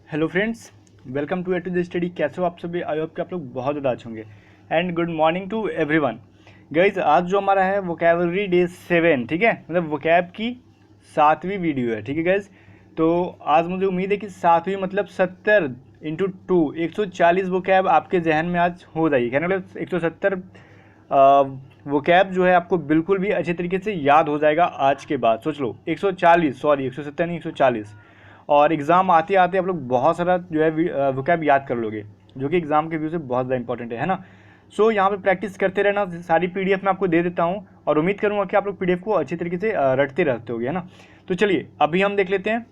Hello friends, welcome to the study. कैसे हो आप सभी? आई होप कि आप लोग बहुत ज़्यादा अच्छे होंगे। And good morning to everyone. Guys, आज जो हमारा है वोकैबलरी डे 7, ठीक है, मतलब वोकैब की 7वीं वीडियो है, ठीक है गाइज। तो आज मुझे उम्मीद है कि 7वीं मतलब 70 इंटू 2 140 वोकैब आपके जहन में आज हो जाएगी। कहने मतलब 170 वोकैब जो है आपको बिल्कुल भी अच्छे तरीके से याद हो जाएगा आज के बाद। सोच लो 140, सॉरी 170 नहीं 140। और एग्ज़ाम आते आते आप लोग बहुत सारा जो है वोकैब याद कर लोगे, जो कि एग्ज़ाम के व्यू से बहुत ज़्यादा इंपॉर्टेंट है ना। सो यहाँ पे प्रैक्टिस करते रहना। सारी पीडीएफ मैं आपको दे देता हूँ और उम्मीद करूँगा कि आप लोग पीडीएफ को अच्छी तरीके से रटते रहते होगे, है ना। तो चलिए अभी हम देख लेते हैं।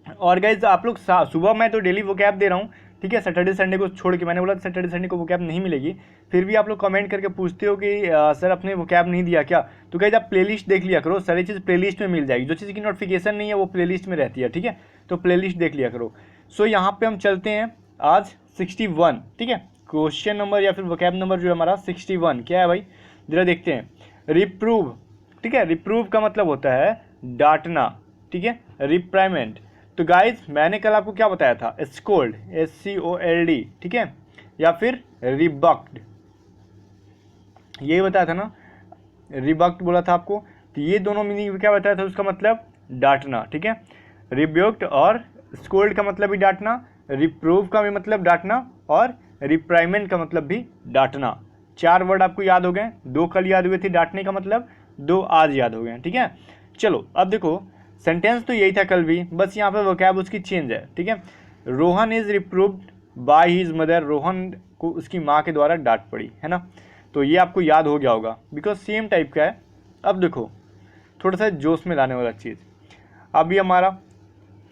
और गाइज आप लोग सुबह मैं तो डेली वोकैब दे रहा हूँ, ठीक है। सैटरडे संडे को छोड़ के, मैंने बोला सैटरडे संडे को वोकैब नहीं मिलेगी, फिर भी आप लोग कमेंट करके पूछते हो कि सर अपने वोकैब नहीं दिया क्या। तो गाइज आप प्लेलिस्ट देख लिया करो, सारी चीज़ प्लेलिस्ट में मिल जाएगी। जो चीज़ की नोटिफिकेशन नहीं है वो प्लेलिस्ट में रहती है, ठीक है। तो प्लेलिस्ट देख लिया करो। सो यहाँ पे हम चलते हैं आज 61, ठीक है। क्वेश्चन नंबर या फिर वोकैब नंबर जो है हमारा 61 क्या है भाई, जरा देखते हैं। रिप्रूव, ठीक है। रिप्रूव का मतलब होता है डांटना, ठीक है। रिप्राइमेंट। तो गाइज मैंने कल आपको क्या बताया था? स्कोल्ड, SCOLD, ठीक है, या फिर रिबक्ड, यही बताया था ना। रिबक्ड बोला था आपको। तो ये दोनों मीनिंग क्या बताया था? उसका मतलब डांटना, ठीक है। रिब्यूक्ड और स्कोल्ड का मतलब भी डांटना, रिप्रूव का भी मतलब डांटना, और रिप्राइमेंट का मतलब भी डांटना। 4 वर्ड आपको याद हो गए। 2 कल याद हुए थे डांटने का मतलब, 2 आज याद हो गए, ठीक है। चलो अब देखो, सेंटेंस तो यही था कल भी, बस यहाँ पे वोकैब उसकी चेंज है, ठीक है। Rohan is reproved by his mother. Rohan को उसकी माँ के द्वारा डांट पड़ी, है ना। तो ये आपको याद हो गया होगा बिकॉज सेम टाइप का है। अब देखो थोड़ा सा जोश में लाने वाला चीज़, अभी हमारा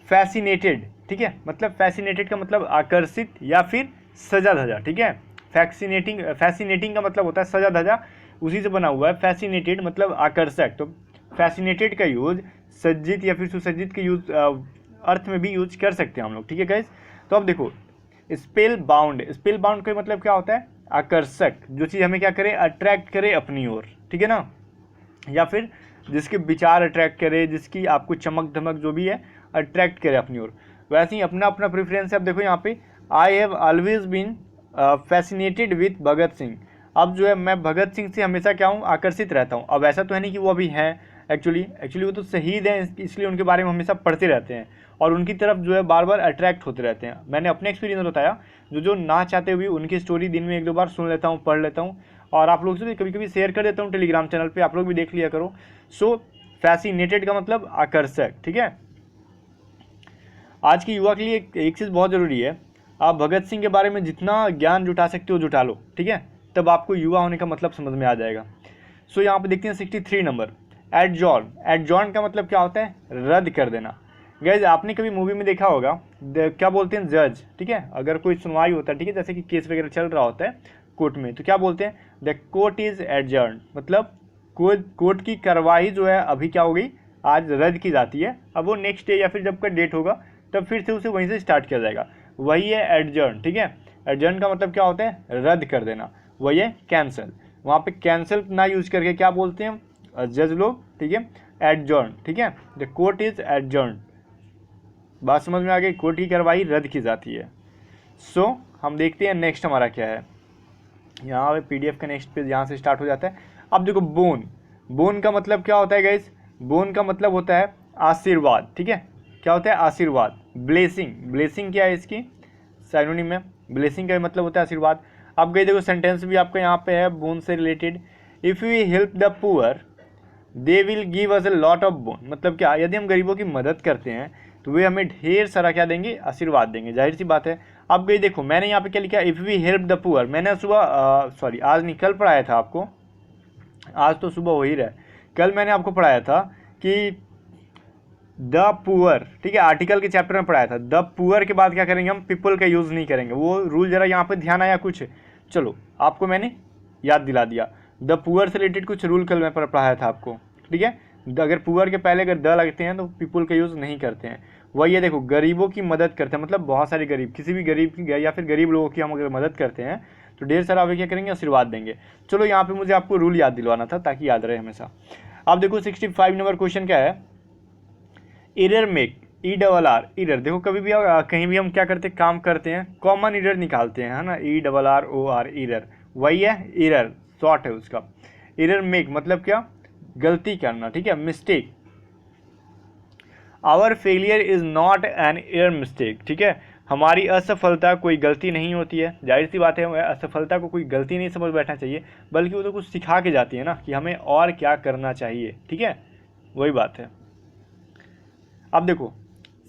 फैसिनेटेड, ठीक है। मतलब फैसिनेटेड का मतलब आकर्षित या फिर सजा धजा, ठीक है। फैसिनेटिंग का मतलब होता है सजा धजा, उसी से बना हुआ है। फैसिनेटेड मतलब आकर्षक। तो फैसिनेटेड का यूज सज्जित या फिर सुसज्जित के यूज अर्थ में भी यूज कर सकते हैं हम लोग, ठीक है गाइस। तो अब देखो स्पेल बाउंड, स्पेल बाउंड का मतलब क्या होता है? आकर्षक, जो चीज़ हमें क्या करे? अट्रैक्ट करे अपनी ओर, ठीक है ना। या फिर जिसके विचार अट्रैक्ट करे, जिसकी आपको चमक धमक जो भी है अट्रैक्ट करे अपनी ओर। वैसे ही अपना अपना प्रेफरेंस है। अब देखो यहाँ पे I have always been fascinated with Bhagat Singh. अब जो है मैं भगत सिंह से हमेशा क्या हूँ? आकर्षित रहता हूँ। अब ऐसा तो है नहीं कि वो अभी हैं, एक्चुअली वो तो शहीद हैं, इसलिए उनके बारे में हमेशा पढ़ते रहते हैं और उनकी तरफ जो है बार बार अट्रैक्ट होते रहते हैं। मैंने अपने एक्सपीरियंस बताया, जो ना चाहते हुए उनकी स्टोरी दिन में 1-2 बार सुन लेता हूँ, पढ़ लेता हूँ, और आप लोग से भी कभी कभी शेयर कर देता हूँ टेलीग्राम चैनल पे, आप लोग भी देख लिया करो। सो फैसिनेटेड का मतलब आकर्षक, ठीक है। आज के युवा के लिए एक चीज़ बहुत ज़रूरी है, आप भगत सिंह के बारे में जितना ज्ञान जुटा सकते हो जुटा लो, ठीक है। तब आपको युवा होने का मतलब समझ में आ जाएगा। सो यहाँ पे देखते हैं 63 नंबर, एडजॉर्न। एडजॉर्न का मतलब क्या होता है? रद्द कर देना। गैस आपने कभी मूवी में देखा होगा, क्या बोलते हैं जज, ठीक है। अगर कोई सुनवाई होता है, ठीक है, जैसे कि केस वगैरह चल रहा होता है कोर्ट में, तो क्या बोलते हैं? The court is adjourn. मतलब कोर्ट की कार्रवाई जो है अभी क्या हो गई? आज रद्द की जाती है। अब वो नेक्स्ट डे या फिर जब का डेट होगा तब फिर से उसे वहीं से स्टार्ट किया जाएगा। वही है एडजर्न, ठीक है। एडजर्न का मतलब क्या होता है? रद्द कर देना। वही है कैंसल। वहाँ पे कैंसल ना यूज करके क्या बोलते हैं जज लोग, ठीक है? एडजर्न, ठीक है। The court is adjourn. बात समझ में आ गई? कोर्ट की कार्रवाई रद्द की जाती है। सो हम देखते हैं नेक्स्ट हमारा क्या है। यहाँ पे पीडीएफ का नेक्स्ट पेज यहाँ से स्टार्ट हो जाता है। अब देखो बोन, बोन का मतलब क्या होता है गाइस? बोन का मतलब होता है आशीर्वाद, ठीक है। क्या होता है? आशीर्वाद। ब्लेसिंग, ब्लेसिंग क्या है इसकी? साइनोनिम में ब्लेसिंग का मतलब होता है आशीर्वाद। अब गई देखो सेंटेंस भी आपका यहाँ पे है बोन से रिलेटेड। If we help the poor they will give us a lot of bone. मतलब क्या? यदि हम गरीबों की मदद करते हैं तो वे हमें ढेर सारा क्या देंगे? आशीर्वाद देंगे। जाहिर सी बात है। अब गई देखो मैंने यहाँ पे क्या लिखा? If we help the poor. मैंने सुबह सॉरी आज नहीं कल पढ़ाया था आपको, आज तो सुबह हो ही रहा है। कल मैंने आपको पढ़ाया था कि द पुअर, ठीक है, आर्टिकल के चैप्टर में पढ़ाया था। द पुअर के बाद क्या करेंगे? हम पीपल का यूज़ नहीं करेंगे। वो रूल जरा यहाँ पे ध्यान आया कुछ? चलो आपको मैंने याद दिला दिया। द पुअर से रिलेटेड कुछ रूल कल मैं पढ़ाया था आपको, ठीक है। अगर पुअर के पहले अगर द लगते हैं तो पीपल का यूज़ नहीं करते हैं। वही ये देखो गरीबों की मदद करते हैं, मतलब बहुत सारे गरीब, किसी भी गरीब की या फिर गरीब लोगों की हम अगर मदद करते हैं तो ढेर सारा वे क्या करेंगे? आशीर्वाद देंगे। चलो यहाँ पे मुझे आपको रूल याद दिलवाना था ताकि याद रहे हमेशा। अब देखो 65 नंबर क्वेश्चन क्या है? Error make, ERR error. देखो कभी भी कहीं भी हम क्या करते हैं, काम करते हैं, कॉमन एरर निकालते हैं, है ना, ERROR एरर, वही है एरर, शॉर्ट है उसका। एरर मेक मतलब क्या, गलती करना, ठीक है, mistake. Our failure is not an error mistake, ठीक है, हमारी असफलता कोई गलती नहीं होती है। जाहिर सी बात है, असफलता को कोई गलती नहीं समझ बैठना चाहिए, बल्कि वो तो कुछ सिखा के जाती है ना कि हमें और क्या करना चाहिए, ठीक है, वही बात है। अब देखो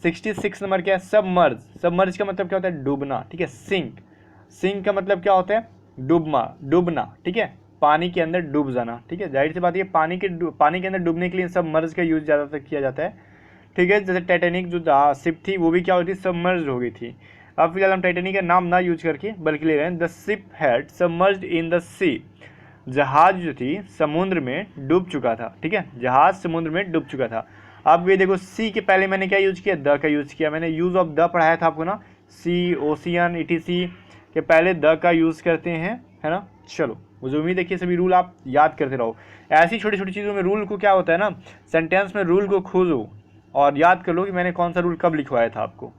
66 नंबर क्या है, सबमर्ज। सबमर्ज का मतलब क्या होता है, डूबना, ठीक है। सिंक, सिंक का मतलब क्या होता है, डूबना, ठीक है, पानी के अंदर डूब जाना, ठीक है। जाहिर सी बात है, पानी के अंदर डूबने के लिए सबमर्ज का यूज ज़्यादातर किया जाता है, ठीक है। जैसे टाइटैनिक जो शिप थी वो भी क्या हुई थी, सबमर्ज हो गई थी। अब फिलहाल हम टाइटैनिक का नाम ना यूज करके बल्कि ले रहे हैं the ship had submerged in the sea. जहाज जो थी समुद्र में डूब चुका था, ठीक है, जहाज समुद्र में डूब चुका था। अब ये देखो सी के पहले मैंने क्या यूज किया, द का यूज किया। मैंने यूज ऑफ द पढ़ाया था आपको ना, सी, ओशियन, ETC के पहले द का यूज करते हैं, है ना। चलो मुझे उम्मीद है कि सभी रूल आप याद करते रहो। ऐसी छोटी छोटी चीज़ों में रूल को क्या होता है ना, सेंटेंस में रूल को खोजो और याद कर लो कि मैंने कौन सा रूल कब लिखवाया था आपको,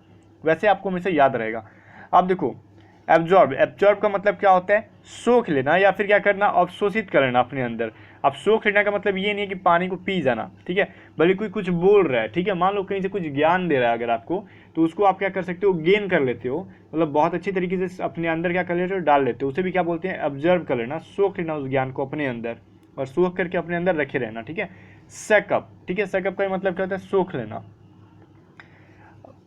वैसे आपको हमेशा याद रहेगा। अब देखो एब्जॉर्ब, एब्जॉर्ब का मतलब क्या होता है, सोख लेना या फिर क्या करना, अवशोषित कर लेना अपने अंदर। अब सोख लेना का मतलब ये नहीं है कि पानी को पी जाना, ठीक है, बल्कि कोई कुछ बोल रहा है, ठीक है, मान लो कहीं से कुछ ज्ञान दे रहा है अगर आपको, तो उसको आप क्या कर सकते हो, गेन कर लेते हो, मतलब बहुत अच्छी तरीके से अपने अंदर क्या कर लेते हो, डाल लेते हो, उसे भी क्या बोलते हैं, ऑब्जर्व कर लेना, सोख लेना उस ज्ञान को अपने अंदर, और सोख करके अपने अंदर रखे रहना, ठीक है। सकअप, ठीक है, सकअप का मतलब क्या होता है, सोख लेना।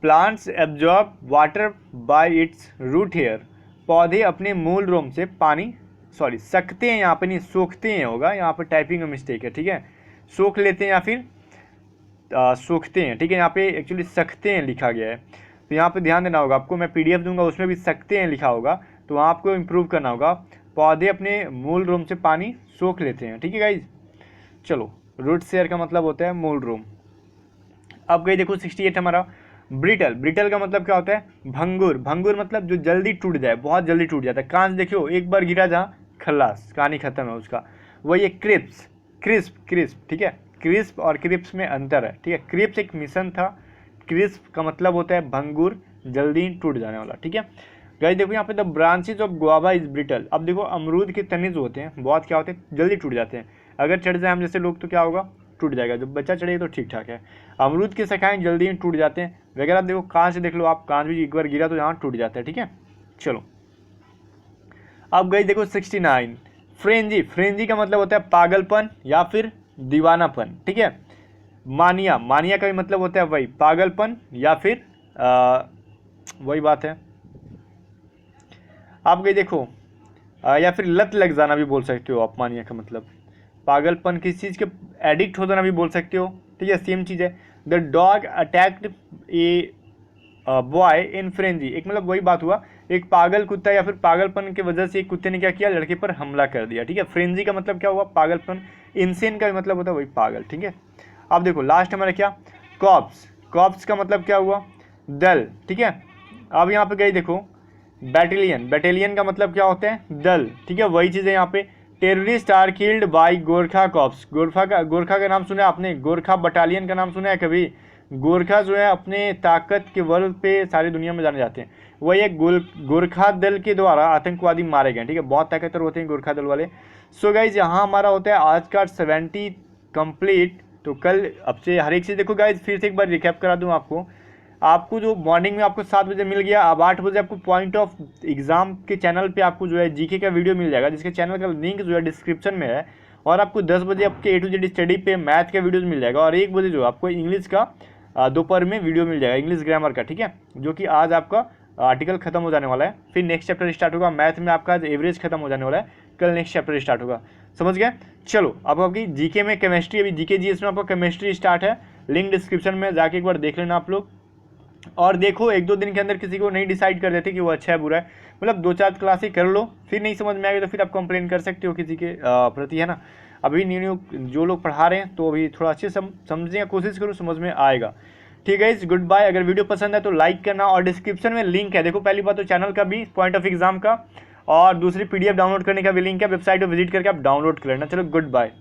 Plants absorb water by its root hair, पौधे अपने मूल रोम से पानी, सॉरी सकते हैं, यहाँ पे नहीं सोखते हैं होगा, यहाँ पर टाइपिंग में मिस्टेक है, ठीक है, सोख लेते हैं या फिर सोखते हैं, ठीक है, यहाँ पे एक्चुअली सकते हैं लिखा गया है, तो यहाँ पे ध्यान देना होगा आपको। मैं PDF दूंगा उसमें भी सकते हैं लिखा होगा, तो वहाँ आपको इम्प्रूव करना होगा, पौधे अपने मूल रोम से पानी सोख लेते हैं, ठीक है गाइज। चलो रूट शेयर का मतलब होता है मूल रोम। अब गई देखो 68 हमारा, ब्रिटल, ब्रिटल का मतलब क्या होता है, भंगुर, भंगुर मतलब जो जल्दी टूट जाए, बहुत जल्दी टूट जाता है। कांच देखियो एक बार गिरा जहाँ खल्लास, कहानी खत्म है उसका। वही है क्रिप्स, क्रिस्प, क्रिस्प, ठीक है, क्रिस्प और क्रिप्स में अंतर है, ठीक है। क्रिप्स एक मिशन था, क्रिस्प का मतलब होता है भंगुर, जल्दी टूट जाने वाला, ठीक है। गाइस देखो यहाँ पे the branches of guava is brittle. अब देखो अमरूद के तने जो होते हैं बहुत क्या होते हैं, जल्दी टूट जाते हैं। अगर चढ़ जाए हम जैसे लोग तो क्या होगा, टूट जाएगा, जब बच्चा चढ़ेगा तो ठीक ठाक है। अमरूद की शाखाएं जल्दी ही टूट जाते हैं वगैरह। देखो कांच देख लो आप, कांच भी एक बार गिरा तो यहाँ टूट जाता है, ठीक है। चलो अब गई देखो 69, फ्रेंजी, फ्रेंजी का मतलब होता है पागलपन या फिर दीवानापन, ठीक है। मानिया, मानिया का भी मतलब होता है वही पागलपन या फिर वही बात है। आप गई देखो या फिर लत लग जाना भी बोल सकते हो आप, मानिया का मतलब पागलपन, किसी चीज़ के एडिक्ट हो जाना भी बोल सकते हो, ठीक है, सेम चीज़ है। The dog attacked a boy in frenzy, एक मतलब वही बात हुआ, एक पागल कुत्ता या फिर पागलपन की वजह से एक कुत्ते ने क्या किया, लड़के पर हमला कर दिया, ठीक है। फ्रेंजी का मतलब क्या हुआ, पागलपन। इंसेन का भी मतलब होता है वही पागल, ठीक है। अब देखो लास्ट हमारा क्या, कॉप्स, कॉप्स का मतलब क्या हुआ, दल, ठीक है। अब यहाँ पे गई देखो बैटेलियन, बैटेलियन का मतलब क्या होता है, दल, ठीक है, वही चीज़ है यहाँ पे। Terrorists are killed by Gorkha cops, Gorkha का नाम सुना है आपने, गोरखा बटालियन का नाम सुना है कभी। गोरखा जो है अपने ताकत के बल पे सारी दुनिया में जाने जाते हैं, वही एक गोरखा दल के द्वारा आतंकवादी मारे गए, ठीक है, बहुत ताकतवर होते हैं गोरखा दल वाले। सो गाइज यहाँ हमारा होता है आज का 70 कंप्लीट। तो कल अब से हर एक चीज़ देखो गाइज, फिर से एक बार रिकैप करा दूँ आपको जो मॉर्निंग में आपको 7 बजे मिल गया, अब 8 बजे आपको पॉइंट ऑफ एग्जाम के चैनल पे आपको जो है जीके का वीडियो मिल जाएगा, जिसके चैनल का लिंक जो है डिस्क्रिप्शन में है। और आपको 10 बजे आपके A to Z स्टडी पे मैथ का वीडियो मिल जाएगा, और 1 बजे जो आपको इंग्लिश का दोपहर में वीडियो मिल जाएगा, इंग्लिश ग्रामर का, ठीक है, जो कि आज आपका आर्टिकल खत्म हो जाने वाला है। फिर नेक्स्ट चैप्टर स्टार्ट होगा, मैथ में आपका आज एवरेज खत्म हो जाने वाला है, कल नेक्स्ट चैप्टर स्टार्ट होगा, समझ गए। चलो अब आपकी जीके में केमिस्ट्री, अभी जीके जीएस में आपका केमिस्ट्री स्टार्ट है, लिंक डिस्क्रिप्शन में जाके एक बार देख लेना आप लोग। और देखो 1-2 दिन के अंदर किसी को नहीं डिसाइड कर देते कि वो अच्छा है बुरा है, मतलब 2-4 क्लासें कर लो, फिर नहीं समझ में आएगी तो फिर आप कंप्लेन कर सकते हो किसी के प्रति, है ना। अभी न्यू जो लोग पढ़ा रहे हैं तो अभी थोड़ा अच्छे समझने की कोशिश करो, समझ में आएगा, ठीक है। इस गुड बाय। अगर वीडियो पसंद है तो लाइक करना, और डिस्क्रिप्शन में लिंक है, देखो पहली बात तो चैनल का भी, पॉइंट ऑफ एग्जाम का, और दूसरी PDF डाउनलोड करने का भी लिंक है, वेबसाइट पर विजिट करके आप डाउनलोड कर लेना। चलो गुड बाय।